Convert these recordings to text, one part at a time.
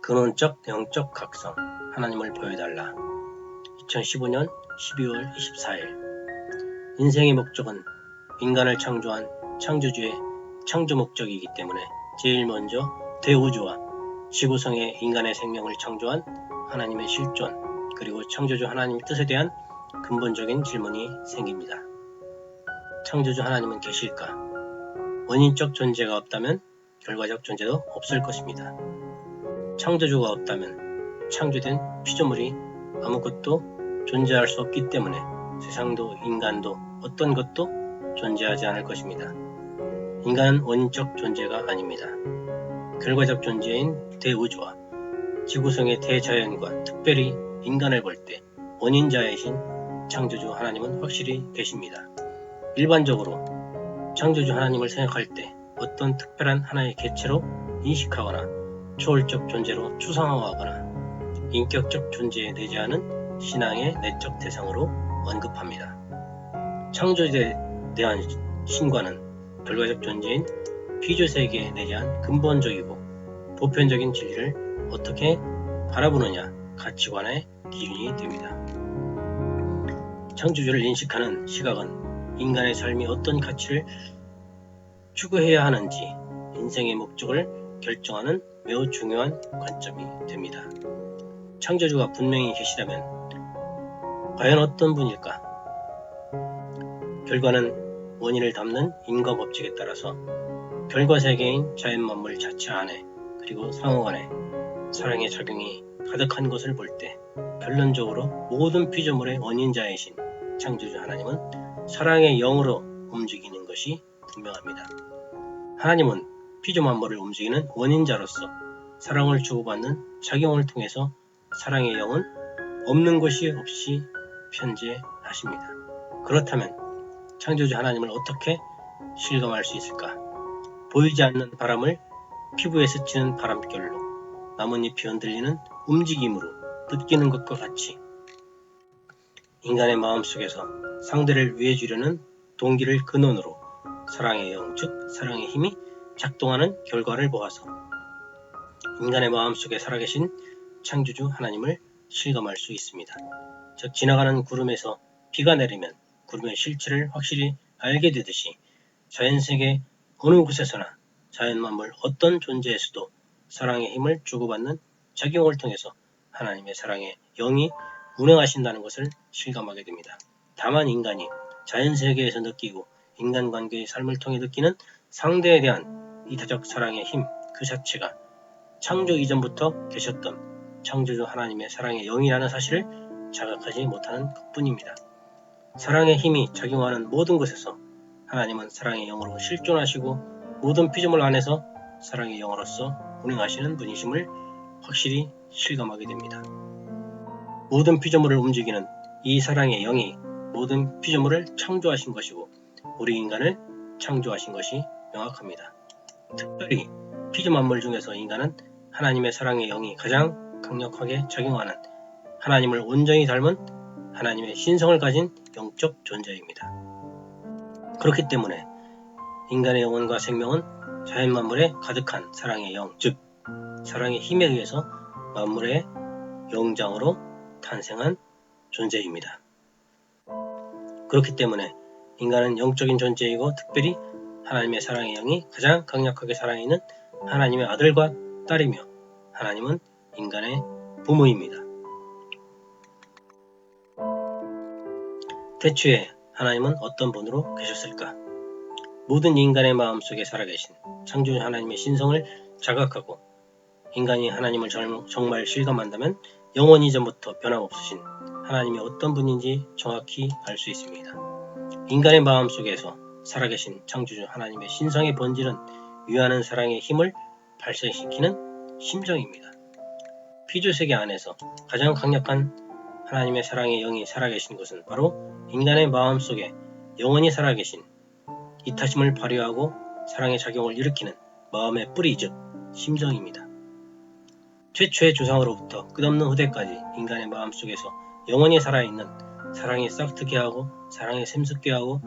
근원적 영적 각성 하나님을 보여달라. 2015년 12월 24일 인생의 목적은 인간을 창조한 창조주의 창조 목적이기 때문에 제일 먼저 대우주와 지구성의 인간의 생명을 창조한 하나님의 실존 그리고 창조주 하나님의 뜻에 대한 근본적인 질문이 생깁니다. 창조주 하나님은 계실까? 원인적 존재가 없다면 결과적 존재도 없을 것입니다. 창조주가 없다면 창조된 피조물이 아무것도 존재할 수 없기 때문에 세상도 인간도 어떤 것도 존재하지 않을 것입니다. 인간은 원인적 존재가 아닙니다. 결과적 존재인 대우주와 지구성의 대자연과 특별히 인간을 볼 때 원인자이신 창조주 하나님은 확실히 계십니다. 일반적으로 창조주 하나님을 생각할 때 어떤 특별한 하나의 개체로 인식하거나 초월적 존재로 추상화하거나 인격적 존재에 내재하는 신앙의 내적 대상으로 언급합니다. 창조주에 대한 신과는 결과적 존재인 피조세계에 내재한 근본적이고 보편적인 진리를 어떻게 바라보느냐 가치관의 기준이 됩니다. 창조주를 인식하는 시각은 인간의 삶이 어떤 가치를 추구해야 하는지 인생의 목적을 결정하는 매우 중요한 관점이 됩니다. 창조주가 분명히 계시다면 과연 어떤 분일까? 결과는 원인을 담는 인과 법칙에 따라서 결과세계인 자연만물 자체 안에 그리고 상호간에 사랑의 작용이 가득한 것을 볼 때 결론적으로 모든 피조물의 원인자이신 창조주 하나님은 사랑의 영으로 움직이는 것이 분명합니다. 하나님은 피조만물을 움직이는 원인자로서 사랑을 주고받는 작용을 통해서 사랑의 영은 없는 것이 없이 편재하십니다. 그렇다면 창조주 하나님을 어떻게 실감할 수 있을까? 보이지 않는 바람을 피부에 스치는 바람결로 나뭇잎이 흔들리는 움직임으로 느끼는 것과 같이 인간의 마음속에서 상대를 위해주려는 동기를 근원으로 사랑의 영, 즉 사랑의 힘이 작동하는 결과를 보아서 인간의 마음속에 살아계신 창조주 하나님을 실감할 수 있습니다. 즉 지나가는 구름에서 비가 내리면 구름의 실체를 확실히 알게 되듯이 자연세계 어느 곳에서나 자연만물 어떤 존재에서도 사랑의 힘을 주고받는 작용을 통해서 하나님의 사랑의 영이 운행하신다는 것을 실감하게 됩니다. 다만 인간이 자연세계에서 느끼고 인간관계의 삶을 통해 느끼는 상대에 대한 이타적 사랑의 힘 그 자체가 창조 이전부터 계셨던 창조주 하나님의 사랑의 영이라는 사실을 자각하지 못하는 것뿐입니다. 사랑의 힘이 작용하는 모든 곳에서 하나님은 사랑의 영으로 실존하시고 모든 피조물 안에서 사랑의 영으로서 운행하시는 분이심을 확실히 실감하게 됩니다. 모든 피조물을 움직이는 이 사랑의 영이 모든 피조물을 창조하신 것이고 우리 인간을 창조하신 것이 명확합니다. 특별히 피조만물 중에서 인간은 하나님의 사랑의 영이 가장 강력하게 작용하는 하나님을 온전히 닮은 하나님의 신성을 가진 영적 존재입니다. 그렇기 때문에 인간의 영혼과 생명은 자연만물에 가득한 사랑의 영, 즉 사랑의 힘에 의해서 만물의 영장으로 탄생한 존재입니다. 그렇기 때문에 인간은 영적인 존재이고 특별히 하나님의 사랑의 영이 가장 강력하게 살아있는 하나님의 아들과 딸이며 하나님은 인간의 부모입니다. 태초에 하나님은 어떤 분으로 계셨을까? 모든 인간의 마음속에 살아계신 창조주 하나님의 신성을 자각하고 인간이 하나님을 정말 실감한다면 영원 이전부터 변함없으신 하나님이 어떤 분인지 정확히 알 수 있습니다. 인간의 마음속에서 살아계신 창조주 하나님의 신성의 본질은 유한한 사랑의 힘을 발생시키는 심정입니다. 피조세계 안에서 가장 강력한 하나님의 사랑의 영이 살아계신 것은 바로 인간의 마음속에 영원히 살아계신 이타심을 발휘하고 사랑의 작용을 일으키는 마음의 뿌리 즉 심정입니다. 최초의 조상으로부터 끝없는 후대까지 인간의 마음속에서 영원히 살아있는 사랑이 싹트게 하고 사랑에 샘솟게 하고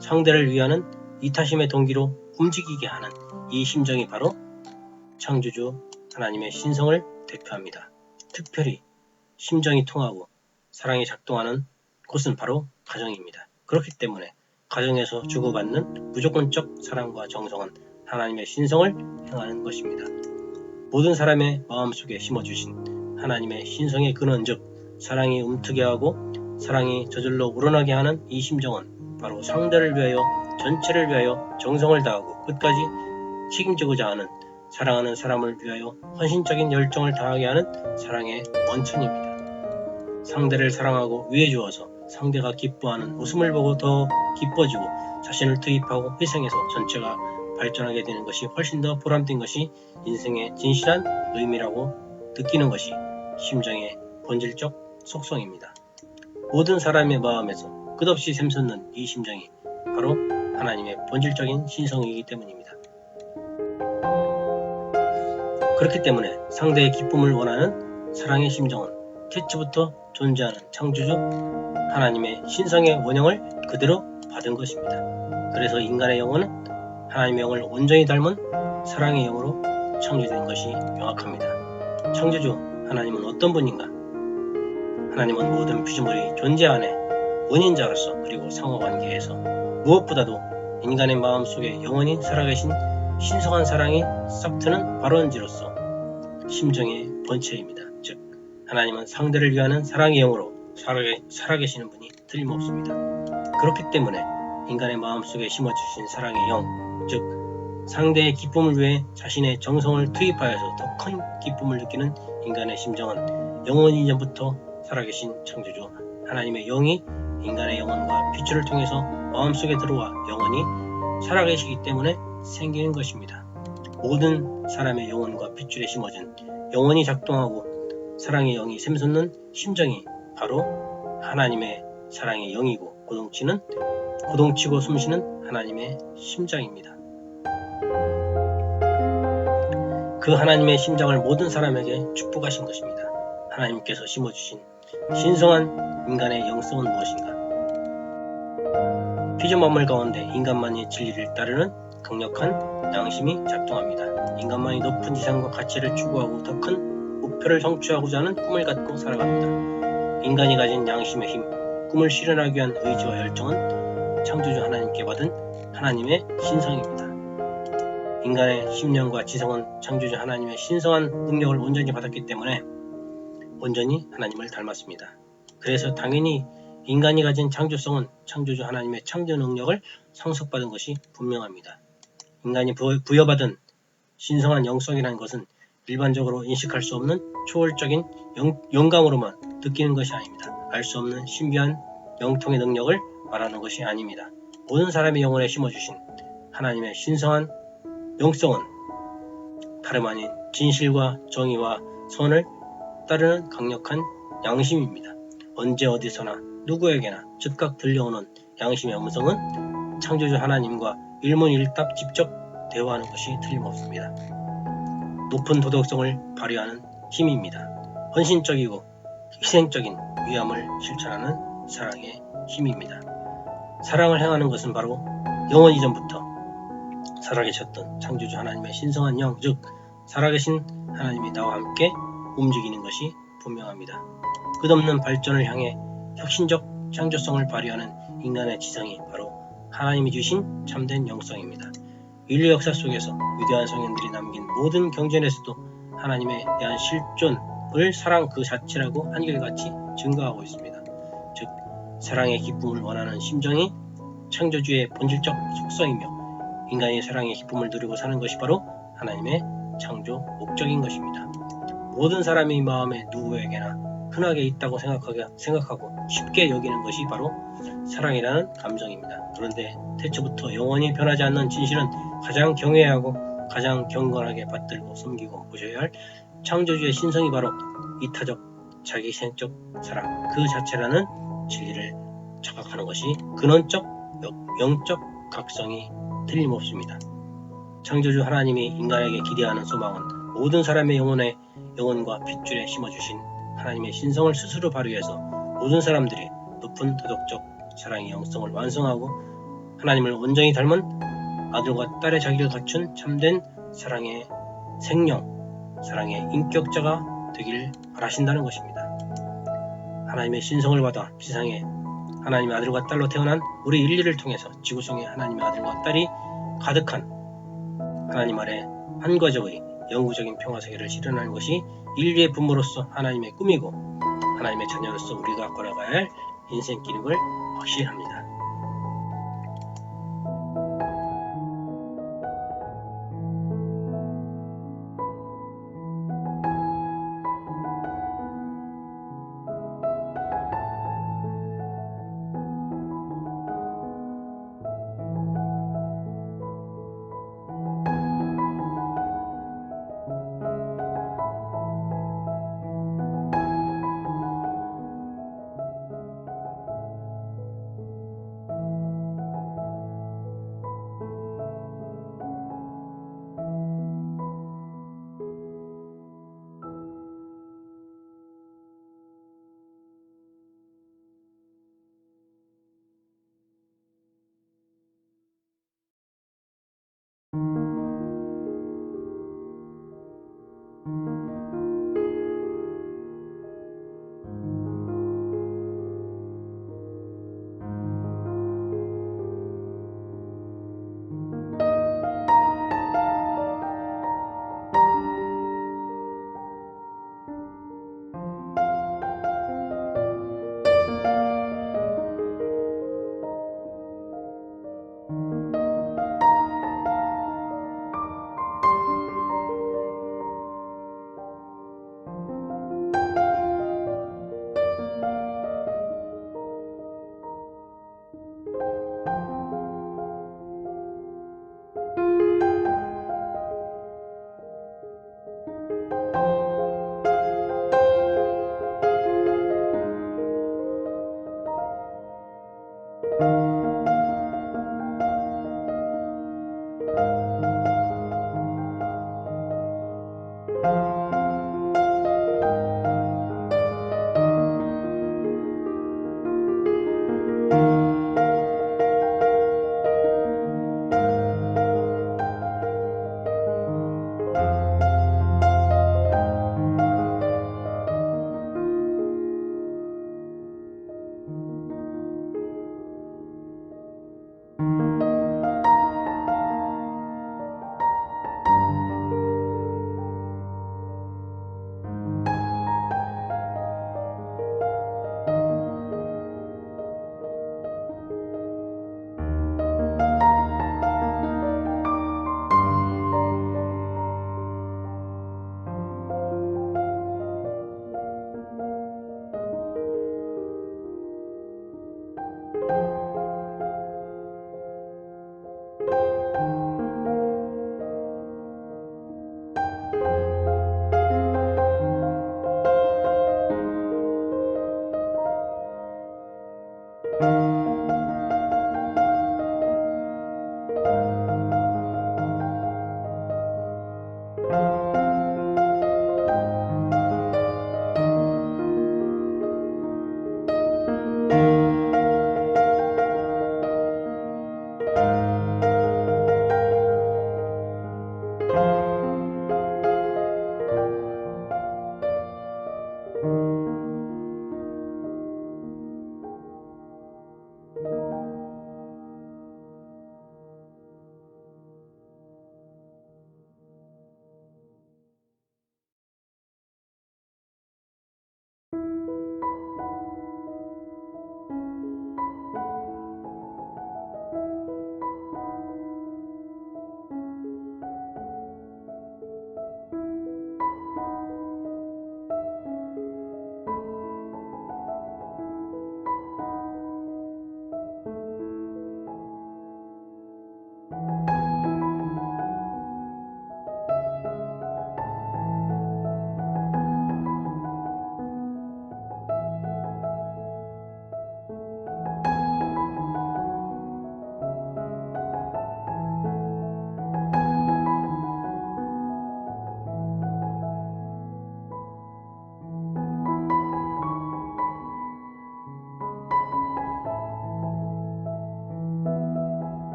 상대를 위하는 이타심의 동기로 움직이게 하는 이 심정이 바로 창조주 하나님의 신성을 대표합니다. 특별히 심정이 통하고 사랑이 작동하는 곳은 바로 가정입니다. 그렇기 때문에 가정에서 주고받는 무조건적 사랑과 정성은 하나님의 신성을 행하는 것입니다. 모든 사람의 마음속에 심어주신 하나님의 신성의 근원 즉 사랑이 움트게 하고 사랑이 저절로 우러나게 하는 이 심정은 바로 상대를 위하여 전체를 위하여 정성을 다하고 끝까지 책임지고자 하는 사랑하는 사람을 위하여 헌신적인 열정을 다하게 하는 사랑의 원천입니다. 상대를 사랑하고 위해 주어서 상대가 기뻐하는 웃음을 보고 더 기뻐지고 자신을 투입하고 희생해서 전체가 발전하게 되는 것이 훨씬 더 보람된 것이 인생의 진실한 의미라고 느끼는 것이 심정의 본질적 속성입니다. 모든 사람의 마음에서 끝없이 샘솟는 이 심정이 바로 하나님의 본질적인 신성이기 때문입니다. 그렇기 때문에 상대의 기쁨을 원하는 사랑의 심정은 태초부터 존재하는 창조주 하나님의 신성의 원형을 그대로 받은 것입니다. 그래서 인간의 영혼은 하나님의 영을 온전히 닮은 사랑의 영으로 창조된 것이 명확합니다. 창조주 하나님은 어떤 분인가? 하나님은 모든 피조물이 존재 안에 원인자로서 그리고 상호관계에서 무엇보다도 인간의 마음속에 영원히 살아계신 신성한 사랑이 싹트는 발원지로서 심정의 본체입니다. 즉 하나님은 상대를 위하는 사랑의 영으로 살아계시는 분이 틀림없습니다. 그렇기 때문에 인간의 마음속에 심어주신 사랑의 영, 즉 상대의 기쁨을 위해 자신의 정성을 투입하여서 더 큰 기쁨을 느끼는 인간의 심정은 영원히 이전부터 살아계신 창조주 하나님의 영이 인간의 영혼과 빛을 통해서 마음속에 들어와 영원히 살아계시기 때문에 생기는 것입니다. 모든 사람의 영혼과 핏줄에 심어진 영원히 작동하고 사랑의 영이 샘솟는 심정이 바로 하나님의 사랑의 영이고 고동치고 숨쉬는 하나님의 심장입니다. 그 하나님의 심장을 모든 사람에게 축복하신 것입니다. 하나님께서 심어주신 신성한 인간의 영성은 무엇인가? 피조만물 가운데 인간만이 진리를 따르는 강력한 양심이 작동합니다. 인간만이 높은 지상과 가치를 추구하고 더 큰 목표를 성취하고자 하는 꿈을 갖고 살아갑니다. 인간이 가진 양심의 힘, 꿈을 실현하기 위한 의지와 열정은 창조주 하나님께 받은 하나님의 신성입니다. 인간의 심령과 지성은 창조주 하나님의 신성한 능력을 온전히 받았기 때문에 온전히 하나님을 닮았습니다. 그래서 당연히 인간이 가진 창조성은 창조주 하나님의 창조 능력을 상속받은 것이 분명합니다. 인간이 부여받은 신성한 영성이라는 것은 일반적으로 인식할 수 없는 초월적인 영감으로만 느끼는 것이 아닙니다. 알 수 없는 신비한 영통의 능력을 말하는 것이 아닙니다. 모든 사람의 영혼에 심어주신 하나님의 신성한 영성은 다름 아닌 진실과 정의와 선을 따르는 강력한 양심입니다. 언제 어디서나 누구에게나 즉각 들려오는 양심의 음성은 창조주 하나님과 일문일답 직접 대화하는 것이 틀림없습니다. 높은 도덕성을 발휘하는 힘입니다. 헌신적이고 희생적인 위함을 실천하는 사랑의 힘입니다. 사랑을 행하는 것은 바로 영원 이전부터 살아계셨던 창조주 하나님의 신성한 영, 즉 살아계신 하나님이 나와 함께 움직이는 것이 분명합니다. 끝없는 발전을 향해 혁신적 창조성을 발휘하는 인간의 지성이 바로 하나님이 주신 참된 영성입니다. 인류 역사 속에서 위대한 성인들이 남긴 모든 경전에서도 하나님에 대한 실존을 사랑 그 자체라고 한결같이 증거하고 있습니다. 즉 사랑의 기쁨을 원하는 심정이 창조주의 본질적 속성이며 인간이 사랑의 기쁨을 누리고 사는 것이 바로 하나님의 창조 목적인 것입니다. 모든 사람의 마음에 누구에게나 흔하게 있다고 생각하고 쉽게 여기는 것이 바로 사랑이라는 감정입니다. 그런데 태초부터 영원히 변하지 않는 진실은 가장 경외하고 가장 경건하게 받들고 섬기고 모셔야 할 창조주의 신성이 바로 이타적 자기생적 사랑 그 자체라는 진리를 자각하는 것이 근원적 영적 각성이 틀림없습니다. 창조주 하나님이 인간에게 기대하는 소망은 모든 사람의 영혼과 핏줄에 심어주신 하나님의 신성을 스스로 발휘해서 모든 사람들이 높은 도덕적 사랑의 영성을 완성하고 하나님을 온전히 닮은 아들과 딸의 자기를 갖춘 참된 사랑의 생명, 사랑의 인격자가 되길 바라신다는 것입니다. 하나님의 신성을 받아 지상에 하나님의 아들과 딸로 태어난 우리 인류를 통해서 지구상에 하나님의 아들과 딸이 가득한 하나님 아래 한과적의 영구적인 평화세계를 실현하는 것이 인류의 부모로서 하나님의 꿈이고 하나님의 자녀로서 우리가 걸어가야 할 인생길임을 확실합니다.